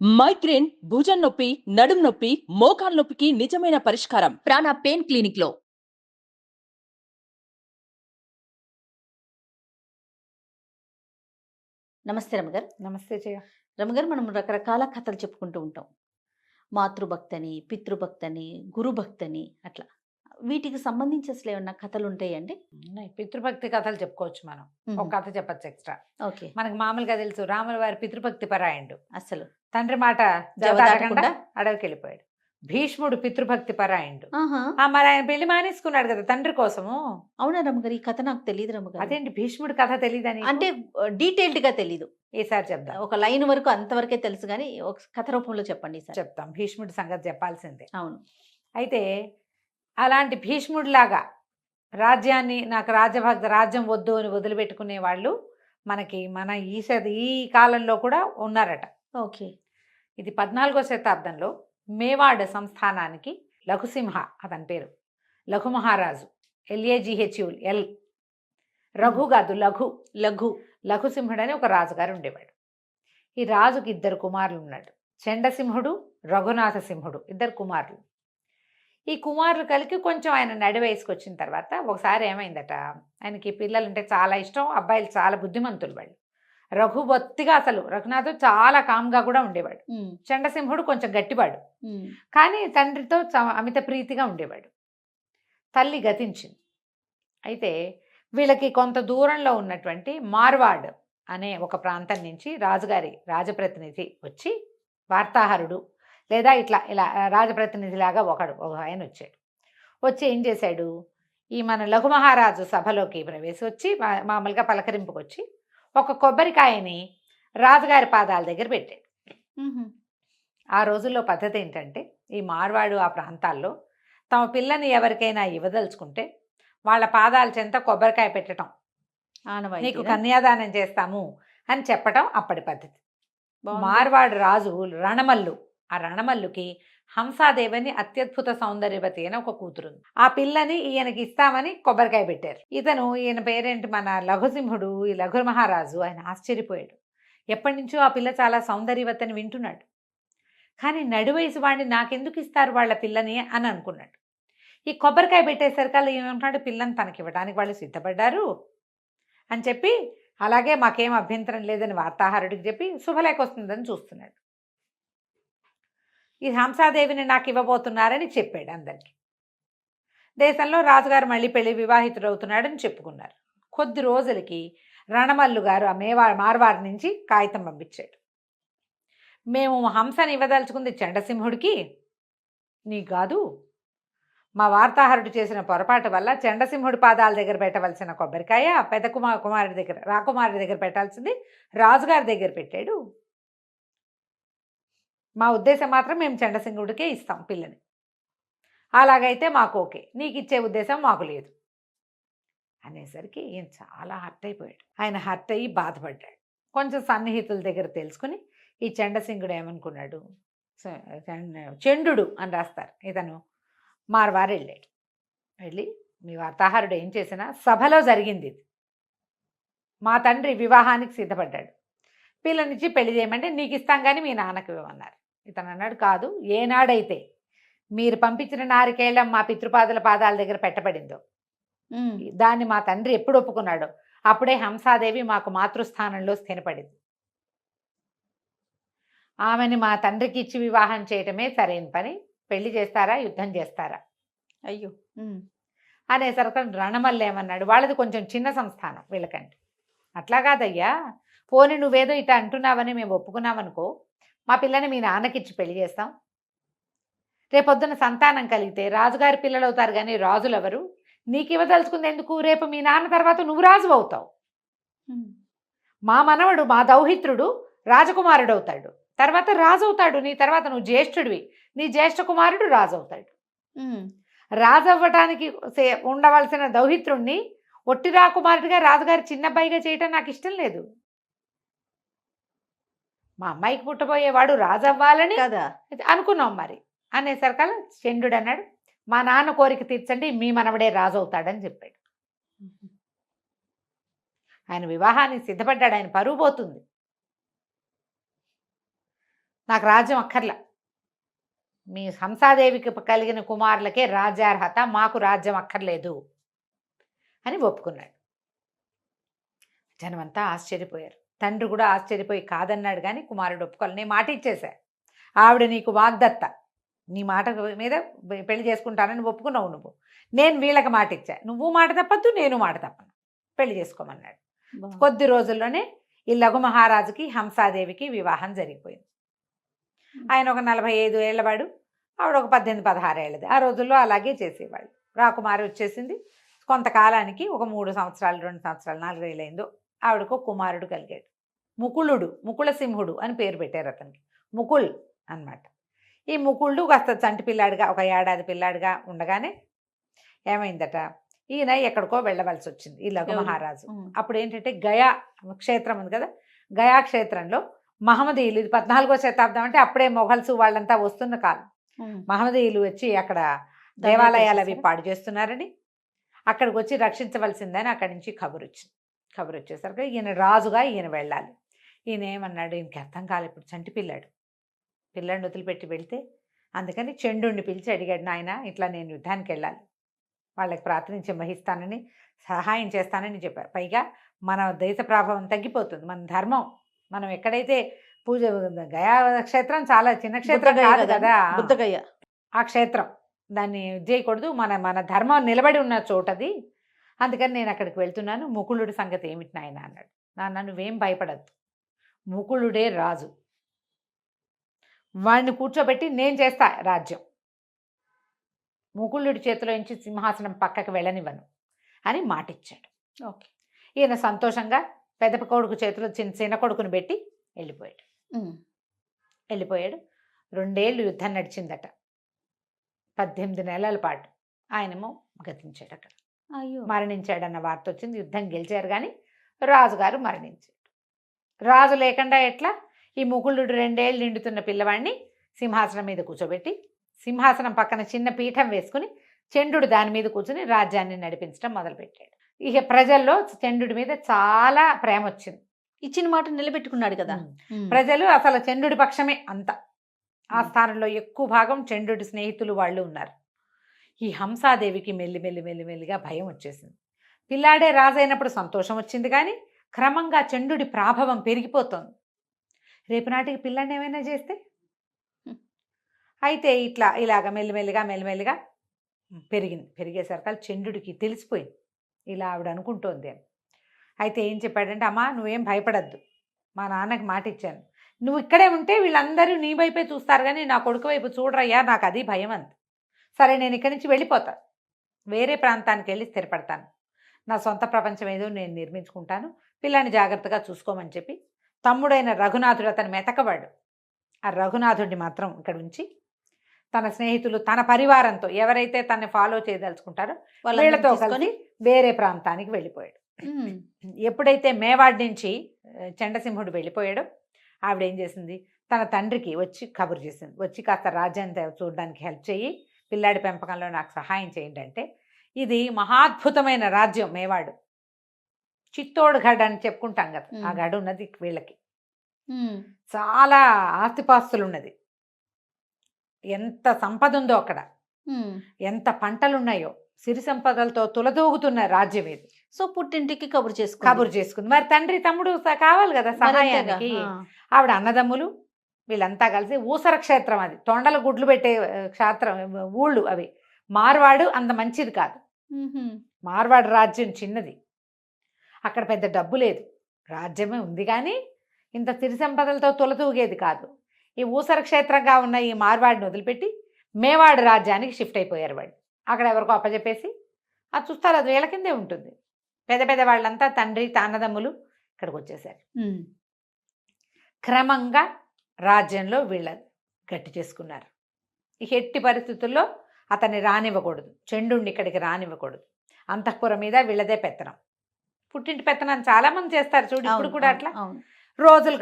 Migraine, భుజం నొప్పి, నడుం నొప్పి, మోకాలు నొప్పికి నిజమైన పరిష్కారం ప్రాణ పెయిన్ క్లినిక్ లో. నమస్తే రమగారు. నమస్తే జయ. రమగారు, మనం రకరకాల కథలు చెప్పుకుంటూ ఉంటాం. మాతృభక్తని, పితృభక్తని, గురుభక్తని అట్లా. వీటికి సంబంధించి అసలు ఏమన్నా కథలు ఉంటాయండి? ఉన్నాయి. పితృభక్తి కథలు చెప్పుకోవచ్చు మనం. ఒక కథ చెప్పచ్చు ఎక్స్ట్రా. ఓకే. మనకు మామూలుగా తెలుసు రాముల వారి పితృభక్తి పరాయణుడు. అసలు తండ్రి మాట జవదాటకుండా అడవికి వెళ్ళిపోయాడు. భీష్ముడు పితృభక్తి పరాయణుడు. ఆహా, మరి ఆయన పెళ్లి మానేసుకున్నాడు కదా తండ్రి కోసము. అవునా రమగారు? ఈ కథ నాకు తెలియదు రమగారు. అదేంటి భీష్ముడు కథ తెలియదని? అంటే డీటెయిల్డ్ గా తెలీదు. ఈసారి చెప్దాం. ఒక లైన్ వరకు అంతవరకే తెలుసు కానీ ఒక కథ రూపంలో చెప్పండి సార్. చెప్తాం. భీష్ముడి సంగతి చెప్పాల్సిందే. అవును. అయితే అలాంటి భీష్ముడిలాగా రాజ్యాన్ని, నాకు రాజ్యం వద్దు అని వదిలిపెట్టుకునే వాళ్ళు మనకి మన ఈ కాలంలో కూడా ఉన్నారట. ఓకే. ఇది 14వ శతాబ్దంలో మేవాడ్ సంస్థానానికి లఘుసింహ అతని పేరు, లఘు మహారాజు, LAGHU రఘు కాదు లఘు లఘు లఘుసింహుడు అని ఒక రాజుగారు ఉండేవాడు. ఈ రాజుకి 2 కుమారులు ఉన్నాడు. చండసింహుడు, రఘునాథ సింహుడు, 2 కుమారులు. ఈ కుమారులు కలిగి కొంచెం ఆయన నడి వయసుకు వచ్చిన తర్వాత ఒకసారి ఏమైందట, ఆయనకి పిల్లలంటే చాలా ఇష్టం, అబ్బాయిలు చాలా బుద్ధిమంతులు వాళ్ళు. రఘు బొత్తిగా అసలు రఘునాథు చాలా కామ్గా కూడా ఉండేవాడు. చండసింహుడు కొంచెం గట్టివాడు, కానీ తండ్రితో అమిత ప్రీతిగా ఉండేవాడు. తల్లి గతించింది. అయితే వీళ్ళకి కొంత దూరంలో ఉన్నటువంటి మార్వాడ్ అనే ఒక ప్రాంతం నుంచి రాజుగారి రాజప్రతినిధి వచ్చి, వార్తాహరుడు లేదా ఇలా రాజప్రతినిధిలాగా ఒక ఆయన వచ్చాడు. వచ్చి ఏం చేశాడు, ఈ మన లఘు మహారాజు సభలోకి వచ్చి మామూలుగా పలకరింపుకి వచ్చి ఒక కొబ్బరికాయని రాజుగారి పాదాల దగ్గర పెట్టాడు. ఆ రోజుల్లో పద్ధతి ఏంటంటే, ఈ మార్వాడు ఆ ప్రాంతాల్లో తమ పిల్లని ఎవరికైనా ఇవ్వదలుచుకుంటే వాళ్ళ పాదాల చెంత కొబ్బరికాయ పెట్టడం, నీకు కన్యాదానం చేస్తాము అని చెప్పటం అప్పటి పద్ధతి. మార్వాడు రాజు రణమల్లు, ఆ రణమల్లుకి హంసాదేవని అత్యద్భుత సౌందర్యవతి అని ఒక కూతురుంది. ఆ పిల్లని ఈయనకి ఇస్తామని కొబ్బరికాయ పెట్టారు. ఈయన పేరేంటి, మన లఘుసింహుడు, ఈ లఘు మహారాజు, ఆయన ఆశ్చర్యపోయాడు. ఎప్పటి నుంచో ఆ పిల్ల చాలా సౌందర్యవతని వింటున్నాడు, కానీ నడివయసు వాడిని నాకెందుకు ఇస్తారు వాళ్ళ పిల్లని అని అనుకున్నాడు. ఈ కొబ్బరికాయ పెట్టేసరికల్లా ఏమంటున్నాడు, పిల్లని తనకి ఇవ్వడానికి వాళ్ళు సిద్ధపడ్డారు అని చెప్పి, అలాగే మాకేం అభ్యంతరం లేదని వార్తాహరుడికి చెప్పి శుభలేఖ వస్తుందని చూస్తున్నాడు. ఈ హంసాదేవిని నాకు ఇవ్వబోతున్నారని చెప్పాడు అందరికి. దేశంలో రాజుగారు మళ్ళీ వివాహితుడు అవుతున్నాడని చెప్పుకున్నారు. కొద్ది రోజులకి రణమల్లు గారు ఆ మార్వారి నుంచి కాగితం పంపించాడు. మేము హంసని ఇవ్వదలుచుకుంది చండసింహుడికి, నీకు కాదు. మా వార్తాహరుడు చేసిన పొరపాటు వల్ల చండసింహుడి పాదాల దగ్గర పెట్టవలసిన కొబ్బరికాయ పెద్ద కుమారుడి దగ్గర, రాకుమారుడి దగ్గర పెట్టాల్సింది రాజుగారి దగ్గర పెట్టాడు. మా ఉద్దేశం మాత్రం మేము చండసింహుడికే ఇస్తాం పిల్లని, అలాగైతే మాకు ఓకే, నీకు ఇచ్చే ఉద్దేశం మాకు లేదు అనేసరికి ఈయన చాలా హర్ట్ అయిపోయాడు. ఆయన హర్ట్ అయ్యి బాధపడ్డాడు. కొంచెం సన్నిహితుల దగ్గర తెలుసుకుని ఈ చండసింహుడు ఏమనుకున్నాడు, చండు అని రాస్తారు, ఇతను మార్వారు వెళ్ళాడు. వెళ్ళి మీ వార్తాహరుడు ఏం చేసినా సభలో జరిగింది ఇది, మా తండ్రి వివాహానికి సిద్ధపడ్డాడు, పిల్లనిచ్చి పెళ్లి చేయమంటే నీకు ఇస్తాం కానీ మీ నాన్నకు ఇవ్వమన్నారు. ఇతను అన్నాడు, కాదు, ఏనాడైతే మీరు పంపించిన నారికేళం మా పితృపాదుల పాదాల దగ్గర పెట్టబడిందో దాన్ని మా తండ్రి ఎప్పుడు ఒప్పుకున్నాడో అప్పుడే హంసాదేవి మాకు మాతృస్థానంలో స్థిరపడింది. ఆమెని మా తండ్రికి ఇచ్చి వివాహం చేయటమే సరైన పని, పెళ్లి చేస్తారా యుద్ధం చేస్తారా? అయ్యో అనేసరికి రణమల్లి ఏమన్నాడు, వాళ్ళది కొంచెం చిన్న సంస్థానం వీళ్ళకంటే. అట్లా కాదయ్యా, పోనీ నువ్వేదో ఇట అంటున్నావని మేము ఒప్పుకున్నామనుకో, మా పిల్లని మీ నాన్నకిచ్చి పెళ్లి చేస్తాం. రేపొద్దున సంతానం కలిగితే రాజుగారి పిల్లలు అవుతారు, కానీ రాజులు ఎవరు? నీకు ఇవ్వదలుచుకుంది ఎందుకు? రేపు మీ నాన్న తర్వాత నువ్వు రాజు అవుతావు. మా మనవడు, మా దౌహిత్రుడు రాజకుమారుడు అవుతాడు, తర్వాత రాజు అవుతాడు. నీ తర్వాత నువ్వు జ్యేష్ఠుడివి, నీ జ్యేష్ఠ కుమారుడు రాజు అవుతాడు. రాజు అవ్వటానికి ఉండవలసిన దౌహిత్రుణ్ణి ఒట్టి రాకుమారుడిగా రాజుగారి చిన్నబ్బాయిగా చేయటం నాకు ఇష్టం లేదు. మా అమ్మాయికి పుట్టబోయేవాడు రాజు అవ్వాలని కదా అనుకున్నాం మరి అనేసరికల్లా చండు అన్నాడు, మా నాన్న కోరిక తీర్చండి, మీ మనవడే రాజు అవుతాడని చెప్పాడు. ఆయన వివాహానికి సిద్ధపడ్డాడు, ఆయన పరువు పోతుంది. నాకు రాజ్యం అక్కర్లా, మీ హంసాదేవికి కలిగిన కుమారులకే రాజ్యార్హత, మాకు రాజ్యం అక్కర్లేదు అని ఒప్పుకున్నాడు. జనమంతా ఆశ్చర్యపోయారు. తండ్రి కూడా ఆశ్చర్యపోయి కాదన్నాడు, కానీ కుమారుడు ఒప్పుకోవాలి. నేను మాట ఇచ్చేశా, ఆవిడ నీకు వాగ్దత్త, నీ మాట మీద పెళ్లి చేసుకుంటానని ఒప్పుకున్నావు నువ్వు, నేను వీళ్ళకి మాట ఇచ్చా, నువ్వు మాట తప్పద్దు నేను మాట తప్పను, పెళ్లి చేసుకోమన్నాడు. కొద్ది రోజుల్లోనే ఈ లఘు మహారాజుకి హంసాదేవికి వివాహం జరిగిపోయింది. ఆయన ఒక 45 ఏళ్లవాడు, ఆవిడ ఒక 18-16 ఏళ్ళది. ఆ రోజుల్లో అలాగే చేసేవాళ్ళు. రాకుమారి వచ్చేసింది. కొంతకాలానికి ఒక 3 సంవత్సరాలు 2 సంవత్సరాలు 4 ఏళ్ళైందో ఆవిడకు కుమారుడు కలిగాడు. ముకుళుడు, ముకుళసింహుడు అని పేరు పెట్టారు అతనికి. ముకుల్ అన్నమాట. ఈ ముకుళుడు కాస్త చంటి పిల్లాడిగా, ఒక ఏడాది పిల్లాడిగా ఉండగానే ఏమైందట, ఈయన ఎక్కడికో వెళ్ళవలసి వచ్చింది ఈ లఘు మహారాజు. అప్పుడు ఏంటంటే గయా క్షేత్రం ఉంది కదా, గయా క్షేత్రంలో మహమ్మదీయులు, ఇది 14వ శతాబ్దం, అంటే అప్పుడే మొఘల్స్ వాళ్ళంతా వస్తున్న కాలం. మహమ్మదీయులు వచ్చి అక్కడ దేవాలయాలు అవి పాడు చేస్తున్నారని అక్కడికి వచ్చి రక్షించవలసిందని అక్కడి నుంచి కబురు వచ్చేసరికి ఈయన రాజుగా ఈయన వెళ్ళాలి. ఈయన ఏమన్నాడు, ఈయనకి అర్థం కాలేదు, ఇప్పుడు చంటి పిల్లాడిని వదిలిపెట్టి వెళ్తే, అందుకని చండుని పిలిచి అడిగాడు, నాయన ఇట్లా నేను యుద్ధానికి వెళ్ళాలి, వాళ్ళకి ప్రాతినిధ్యం వహిస్తానని, సహాయం చేస్తానని చెప్పారు. పైగా మన దేశ ప్రభావం తగ్గిపోతుంది, మన ధర్మం, మనం ఎక్కడైతే పూజ, గయా క్షేత్రం చాలా చిన్న క్షేత్రం కాదు కదా, బుద్ధగయ ఆ క్షేత్రం, దాన్ని చేయకూడదు, మన ధర్మం నిలబడి ఉన్న చోటది, అందుకని నేను అక్కడికి వెళ్తున్నాను, ముకుళుడి సంగతి ఏమిటి నాయన అన్నాడు. నాన్న నువ్వేం భయపడద్దు, ముకుళుడే రాజు, వాడిని కూర్చోబెట్టి నేను చేస్తా రాజ్యం, ముకుళుడి చేతిలో నుంచి సింహాసనం పక్కకి వెళ్ళనివ్వను అని మాటిచ్చాడు. ఓకే. ఈయన సంతోషంగా పెద్ద కొడుకు చేతిలో చిన్న కొడుకుని పెట్టి వెళ్ళిపోయాడు. 2 ఏళ్ళు యుద్ధం నడిచిందట, 18 నెలల పాటు. ఆయనేమో గతించాడు, అక్కడ మరణించాడన్న వార్త వచ్చింది. యుద్ధం గెలిచారు కానీ రాజుగారు మరణించాడు. రాజు లేకుండా ఎట్లా, ఈ ముకుళుడు 2 ఏళ్ళు నిండుతున్న పిల్లవాడిని సింహాసనం మీద కూర్చోబెట్టి, సింహాసనం పక్కన చిన్న పీఠం వేసుకుని చండు దాని మీద కూర్చుని రాజ్యాన్ని నడిపించడం మొదలుపెట్టాడు. ఇక ప్రజల్లో చండు మీద చాలా ప్రేమ వచ్చింది. ఇచ్చిన మాట నిలబెట్టుకున్నాడు కదా. ప్రజలు అసలు చండు పక్షమే అంత. ఆ స్థానంలో ఎక్కువ భాగం చండు స్నేహితులు వాళ్ళు ఉన్నారు. ఈ హంసాదేవికి మెల్లిగా భయం వచ్చేసింది. పిల్లాడే రాజైనప్పుడు సంతోషం వచ్చింది, కానీ క్రమంగా చండు ప్రాభవం పెరిగిపోతుంది. రేపు నాటికి పిల్లాడిని ఏమైనా చేస్తే, అయితే ఇలాగ మెల్లిమెల్లిగా పెరిగేసరికి చండుకి తెలిసిపోయింది ఇలా ఆవిడ అనుకుంటోంది అని. అయితే ఏం చెప్పాడంటే, అమ్మా నువ్వేం భయపడద్దు, మా నాన్నకి మాట ఇచ్చాను, నువ్వు ఇక్కడే ఉంటే వీళ్ళందరూ నీ వైపే చూస్తారు కానీ నా కొడుకు వైపు చూడరయ్యా, నాకు అది భయం అంత. సరే నేను ఇక్కడి నుంచి వెళ్ళిపోతాను, వేరే ప్రాంతానికి వెళ్ళి స్థిరపడతాను, నా సొంత ప్రపంచం ఏదో నేను నిర్మించుకుంటాను, పిల్లాన్ని జాగ్రత్తగా చూసుకోమని చెప్పి తమ్ముడైన రఘునాథుడు అతను మెతకవాడు, ఆ రఘునాథుడిని మాత్రం ఇక్కడ ఉంచి తన స్నేహితులు తన పరివారంతో ఎవరైతే తనని ఫాలో చేయదలుచుకుంటారో వీళ్ళతో కలిసి వేరే ప్రాంతానికి వెళ్ళిపోయాడు. ఎప్పుడైతే మేవాడ్ నుంచి చండసింహుడు వెళ్ళిపోయాడో ఆవిడ ఏం చేసింది, తన తండ్రికి వచ్చి కబురు చేసింది, వచ్చి కాస్త రాజ్యాన్ని చూడడానికి హెల్ప్ చేయి, పిల్లాడి పెంపకంలో నాకు సహాయం చేయండి అంటే. ఇది మహాద్భుతమైన రాజ్యం మేవాడు, చిత్తోడ్ గఢ్ అని చెప్పుకుంటాం కదా, ఆ గఢ్ ఉన్నది వీళ్ళకి. చాలా ఆస్తిపాస్తులు ఉన్నది, ఎంత సంపద ఉందో అక్కడ, ఎంత పంటలున్నాయో, సిరి సంపదలతో తులదూగుతున్న రాజ్యం ఇది. సో పుట్టింటికి కబురు చేసుకుంది. మరి తండ్రి తమ్ముడు కావాలి కదా సహాయానికి. ఆవిడ అన్నదమ్ములు వీళ్ళంతా కలిసి ఊసర క్షేత్రం, అది తొండల గుడ్లు పెట్టే క్షేత్రం, ఊళ్ళు అవి. మార్వాడు అంత మంచిది కాదు, మార్వాడు రాజ్యం చిన్నది, అక్కడ పెద్ద డబ్బు లేదు, రాజ్యమే ఉంది కానీ ఇంత సిరి సంపదలతో తులతూగేది కాదు. ఈ ఊసర క్షేత్రంగా ఉన్న ఈ మార్వాడిని వదిలిపెట్టి మేవాడు రాజ్యానికి షిఫ్ట్ అయిపోయారు వాళ్ళు. అక్కడ ఎవరికో అప్పచెప్పేసి అది చూస్తారు, అది వీళ్ళ కిందే ఉంటుంది. పెద్ద వాళ్ళంతా తండ్రి తాన్నదమ్ములు ఇక్కడికి వచ్చేసారు. క్రమంగా రాజ్యంలో వీళ్ళ గట్టి చేసుకున్నారు. ఇక ఎట్టి పరిస్థితుల్లో అతన్ని రానివ్వకూడదు, చండుని ఇక్కడికి రానివ్వకూడదు, అంతఃపురం మీద వీళ్ళదే పెత్తనం. పుట్టింటి పెత్తనం చాలామంది చేస్తారు చూడు, ఇప్పుడు కూడా అట్లా. రోజులు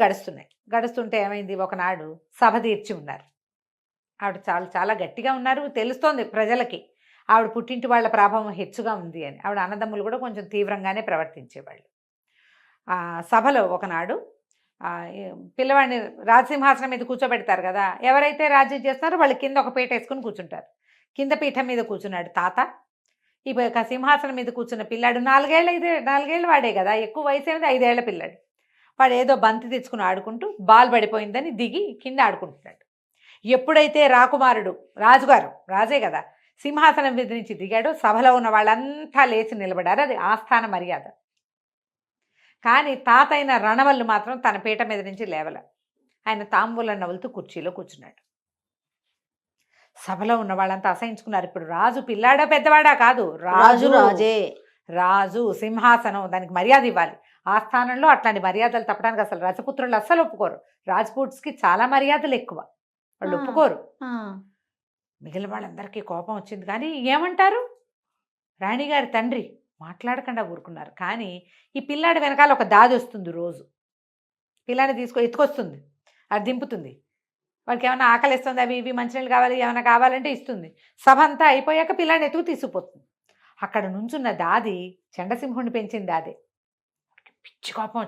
గడుస్తుంటే ఏమైంది, ఒకనాడు సభ తీర్చి ఉన్నారు. ఆవిడ చాలా గట్టిగా ఉన్నారు, తెలుస్తోంది ప్రజలకి ఆవిడ పుట్టింటి వాళ్ళ ప్రభావం హెచ్చుగా ఉంది అని. ఆవిడ అన్నదమ్ములు కూడా కొంచెం తీవ్రంగానే ప్రవర్తించేవాళ్ళు. ఆ సభలో ఒకనాడు పిల్లవాడిని రాజసింహాసనం మీద కూర్చోబెడతారు కదా, ఎవరైతే రాజ్యం చేస్తున్నారో వాళ్ళు కింద ఒక పీట వేసుకుని కూర్చుంటారు. కింద పీఠం మీద కూర్చున్నాడు తాత. ఈ సింహాసనం మీద కూర్చున్న పిల్లాడు 4 వాడే కదా, ఎక్కువ వయసు ఏమిది, 5 ఏళ్ల పిల్లాడు. వాడు ఏదో బంతి తెచ్చుకుని ఆడుకుంటూ బాల్ పడిపోయిందని దిగి కింద ఆడుకుంటున్నాడు. ఎప్పుడైతే రాకుమారుడు రాజే కదా, సింహాసనం మీద నుంచి దిగాడో సభలో ఉన్న వాళ్ళంతా లేచి నిలబడారు. అది ఆస్థాన మర్యాద. కానీ తాత అయిన రణవల్లు మాత్రం తన పీట మీద నుంచి లేవల. ఆయన తాంబూలం నవ్వులుతూ కుర్చీలో కూర్చున్నాడు. సభలో ఉన్న వాళ్ళంతా అసహించుకున్నారు. ఇప్పుడు రాజు పిల్లాడా పెద్దవాడా కాదు, రాజే. రాజు సింహాసనం, దానికి మర్యాద ఇవ్వాలి. ఆ స్థానంలో అట్లాంటి మర్యాదలు తప్పడానికి అసలు రజపుత్రులు అస్సలు ఒప్పుకోరు. రాజ్పూట్స్కి చాలా మర్యాదలు ఎక్కువ, వాళ్ళు ఒప్పుకోరు. మిగిలిన వాళ్ళందరికీ కోపం వచ్చింది. కానీ ఏమంటారు, రాణిగారి తండ్రి మాట్లాడకుండా ఊరుకున్నారు. కానీ ఈ పిల్లాడి వెనకాల ఒక దాది వస్తుంది. రోజు పిల్లాడిని ఎత్తుకొస్తుంది, అది దింపుతుంది. వాడికి ఏమైనా ఆకలిస్తుంది, అవి ఇవి మంచినీళ్ళు కావాలి, ఏమైనా కావాలంటే ఇస్తుంది. సభ అంతా అయిపోయాక పిల్లాడిని ఎత్తుకు తీసుకుపోతుంది. అక్కడ నుంచున్న దాది చండసింహుడిని పెంచింది దాదే. పిచ్చి కోపం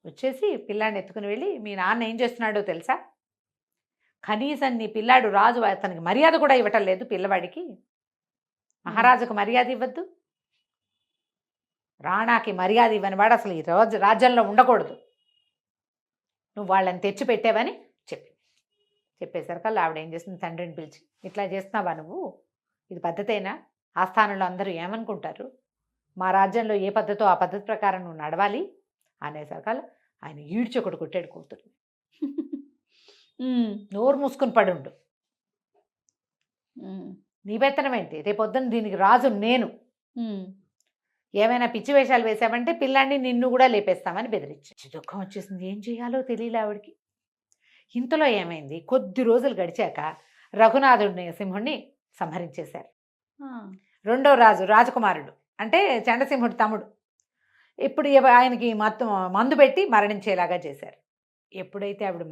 వచ్చేసి పిల్లాడిని ఎత్తుకుని వెళ్ళి, మీ నాన్న ఏం చేస్తున్నాడో తెలుసా, కనీసం నీ పిల్లాడు రాజు అతనికి మర్యాద కూడా ఇవ్వటం లేదు, పిల్లవాడికి మహారాజుకు మర్యాద ఇవ్వద్దు, రాణాకి మర్యాద ఇవ్వని వాడు అసలు ఈ రాజ్యంలో ఉండకూడదు, నువ్వు వాళ్ళని తెచ్చి పెట్టావని చెప్పేసరికల్లా ఆవిడ ఏం చేస్తుంది, తండ్రిని పిలిచి, ఇట్లా చేస్తున్నావా నువ్వు, ఇది పద్ధతేనా, ఆస్థానంలో అందరూ ఏమనుకుంటారు, మా రాజ్యంలో ఏ పద్ధతో ఆ పద్ధతి ప్రకారం నువ్వు నడవాలి అనేసరికల్లా ఆయన ఈడ్చి ఒకటి కొట్టాడు కూతురు. నోరు మూసుకుని పడుండు, నీ బెత్తనం ఏంటి, రేపొద్దున దీనికి రాజు నేను, ఏమైనా పిచ్చి వేషాలు వేసావంటే పిల్లాన్ని నిన్ను కూడా లేపేస్తామని బెదిరించి. దుఃఖం వచ్చేసింది, ఏం చేయాలో తెలియలే ఆవిడికి. ఇంతలో ఏమైంది, కొద్ది రోజులు గడిచాక రఘునాథుడిని సింహుడిని సంహరించేశారు. రెండో రాజకుమారుడు అంటే చండసింహుడి తమ్ముడు. ఇప్పుడు ఆయనకి మందు పెట్టి మరణించేలాగా చేశారు. ఎప్పుడైతే ఆవిడ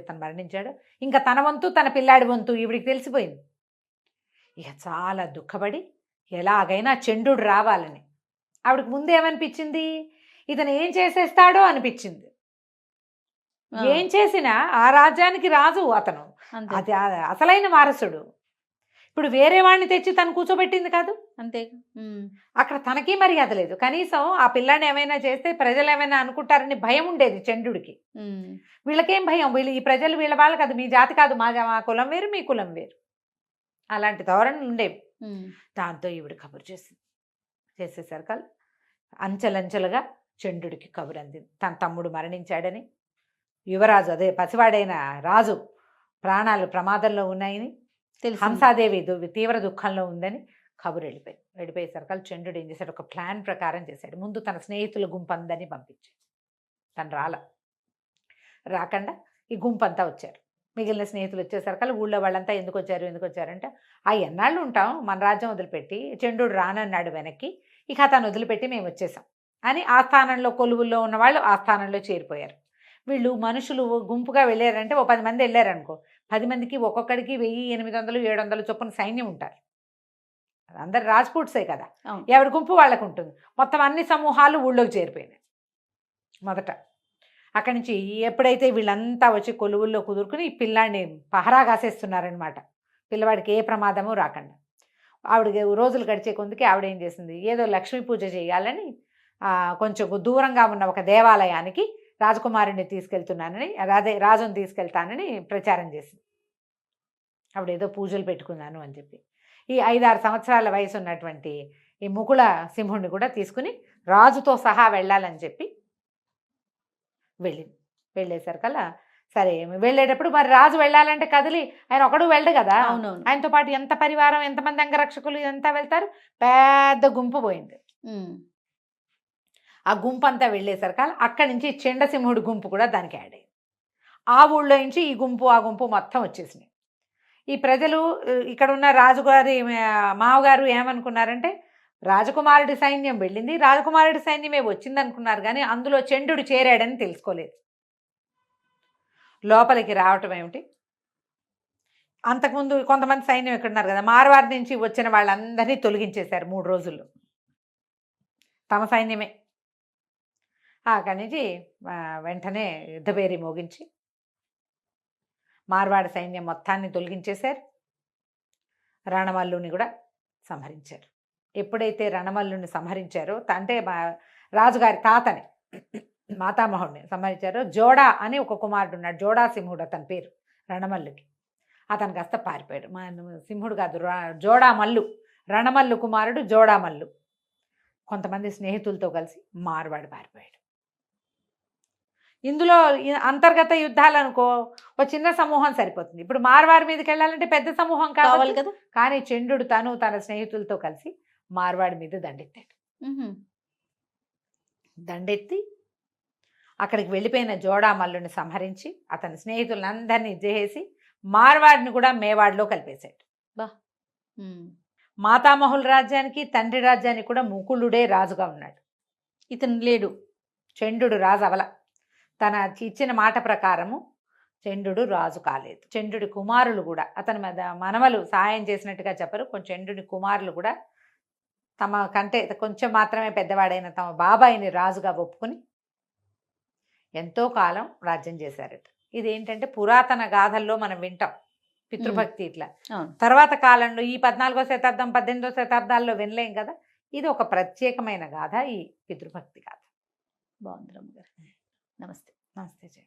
తను మరణించాడో ఇంకా తన వంతు తన పిల్లాడి వంతు ఈవిడికి తెలిసిపోయింది. ఇక చాలా దుఃఖపడి ఎలాగైనా చండుడు రావాలని, ఆవిడకి ముందేమనిపించింది, ఇతను ఏం చేసేస్తాడో అనిపించింది. ఏం చేసినా ఆ రాజ్యానికి రాజు అతను, అది అసలైన వారసుడు. ఇప్పుడు వేరే వాడిని తెచ్చి తను కూర్చోబెట్టింది కాదు, అంతే. అక్కడ తనకి మర్యాద లేదు. కనీసం ఆ పిల్లాన్ని ఏమైనా చేస్తే ప్రజలు ఏమైనా అనుకుంటారని భయం ఉండేది చండుడికి. వీళ్ళకేం భయం, ఈ ప్రజలు వీళ్ళ వాళ్ళు కాదు, మీ జాతి కాదు, మా కులం వేరు, మీ కులం వేరు, అలాంటి ధోరణులు ఉండేవి. దాంతో ఈవిడ కబురు చేసేసరికి అంచెలంచెలుగా చండుడికి కబురు అందింది, తన తమ్ముడు మరణించాడని, యువరాజు అదే పసివాడైన రాజు ప్రాణాలు ప్రమాదంలో ఉన్నాయని, హంసాదేవి తీవ్ర దుఃఖంలో ఉందని కబురు వెళ్ళిపోయేసరికి చంద్రుడు ఏం చేశాడు, ఒక ప్లాన్ ప్రకారం చేశాడు. ముందు తన స్నేహితుల గుంపు అందరినీ పంపించాడు. తను రాకుండా ఈ గుంపు అంతా వచ్చారు. మిగిలిన స్నేహితులు వచ్చేసరికి ఊళ్ళో వాళ్ళంతా ఎందుకు వచ్చారంటే, ఎన్నాళ్ళు ఉంటాం మన రాజ్యం వదిలిపెట్టి, చంద్రుడు రానన్నాడు వెనక్కి, ఇక అతను వదిలిపెట్టి మేము వచ్చేసాం అని ఆ స్థానంలో కొలువుల్లో ఉన్న వాళ్ళు ఆ స్థానంలో చేరిపోయారు. వీళ్ళు మనుషులు గుంపుగా వెళ్ళారంటే, 10 మంది వెళ్ళారనుకో, 10 మందికి ఒక్కొక్కడికి 1800, 700 చొప్పున సైన్యం ఉంటారు. అందరు రాజ్పూట్సే కదా, ఎవరి గుంపు వాళ్ళకు ఉంటుంది. మొత్తం అన్ని సమూహాలు ఊళ్ళోకి చేరిపోయినాయి. మొదట అక్కడి నుంచి ఎప్పుడైతే వీళ్ళంతా వచ్చి కొలువుల్లో కుదురుకుని ఈ పిల్లాడిని పహరా కాసేస్తున్నారనమాట, పిల్లవాడికి ఏ ప్రమాదము రాకుండా. ఆవిడకి రోజులు గడిచే కొందుకి ఆవిడ ఏం చేసింది, ఏదో లక్ష్మీ పూజ చేయాలని కొంచెం దూరంగా ఉన్న ఒక దేవాలయానికి రాజకుమారుడిని తీసుకెళ్తున్నానని, అదే రాజుని తీసుకెళ్తానని ప్రచారం చేసింది. ఆవిడ ఏదో పూజలు పెట్టుకున్నాను అని చెప్పి ఈ 5-6 సంవత్సరాల వయసు ఉన్నటువంటి ఈ ముకుళ సింహుడిని కూడా తీసుకుని రాజుతో సహా వెళ్ళాలని చెప్పి వెళ్ళేసరికల్లా సరే వెళ్ళేటప్పుడు మరి రాజు వెళ్ళాలంటే కదిలి ఆయన ఒకడు వెళ్ళడు కదా, ఆయనతో పాటు ఎంత పరివారం, ఎంతమంది అంగరక్షకులు ఇదంతా వెళ్తారు, పెద్ద గుంపు పోయింది. ఆ గుంపు అంతా వెళ్ళేసరికల్లా అక్కడి నుంచి చండసింహుడి గుంపు కూడా దానికి యాడ్ అయింది. ఆ ఊళ్ళో నుంచి ఈ గుంపు ఆ గుంపు మొత్తం వచ్చేసినాయి. ఈ ప్రజలు ఇక్కడ ఉన్న రాజుగారి మావగారు ఏమనుకున్నారంటే, రాజకుమారుడి సైన్యం వెళ్ళింది, రాజకుమారుడి సైన్యమే వచ్చింది అనుకున్నారు. కానీ అందులో చండుడు చేరాడని తెలుసుకోలేదు. లోపలికి రావటం ఏమిటి, అంతకుముందు కొంతమంది సైన్యం ఇక్కడ ఉన్నారు కదా, మార్వాడి నుంచి వచ్చిన వాళ్ళందరినీ తొలగించేశారు 3 రోజుల్లో, తమ సైన్యమే. అక్కడి నుంచి వెంటనే యుద్ధభేరి మోగించి మార్వాడి సైన్యం మొత్తాన్ని తొలగించేశారు. రణమల్లుని కూడా సంహరించారు. ఎప్పుడైతే రణమల్లుని సంహరించారో అంటే రాజుగారి తాతని మాతామహుడిని సంహరించారో జోడా అని ఒక కుమారుడు ఉన్నాడు. జోడా సింహుడు అతని పేరు రణమల్లుకి. అతను కాస్త పారిపోయాడు. సింహుడు కాదు, జోడామల్లు, రణమల్లు కుమారుడు జోడామల్లు కొంతమంది స్నేహితులతో కలిసి మార్వాడి పారిపోయాడు. ఇందులో అంతర్గత యుద్ధాలు అనుకో ఒక చిన్న సమూహం సరిపోతుంది. ఇప్పుడు మార్వాడి మీదకి వెళ్ళాలంటే పెద్ద సమూహం కావాలి కదా. కానీ చంద్రుడు తన స్నేహితులతో కలిసి మార్వాడి మీద దండెత్తాడు. దండెత్తి అక్కడికి వెళ్ళిపోయిన జోడామల్లుని సంహరించి అతని స్నేహితులందరినీ చేసి మార్వాడిని కూడా మేవాడిలో కలిపేశాడు. మాతామహుల రాజ్యానికి తండ్రి రాజ్యానికి కూడా ముకులుడే రాజుగా ఉన్నాడు. ఇతను లేడు. చంద్రుడు రాజు అవల. తన ఇచ్చిన మాట ప్రకారము చంద్రుడు రాజు కాలేదు. చంద్రుడి కుమారులు కూడా అతని మనవలు సహాయం చేసినట్టుగా చెప్పరు. కొంచెం చంద్రుడి కుమారులు కూడా తమ కంటే కొంచెం మాత్రమే పెద్దవాడైన తమ బాబాయిని రాజుగా ఒప్పుకొని ఎంతో కాలం రాజ్యం చేశారట. ఇదేంటంటే పురాతన గాథల్లో మనం వింటాం పితృభక్తి ఇట్లా. తర్వాత కాలంలో ఈ 14వ శతాబ్దం 18వ శతాబ్దాల్లో వినలేం కదా. ఇది ఒక ప్రత్యేకమైన గాథ, ఈ పితృభక్తి గాథ. బాగుంది రమ్మ గారు. నమస్తే. నమస్తే జయ.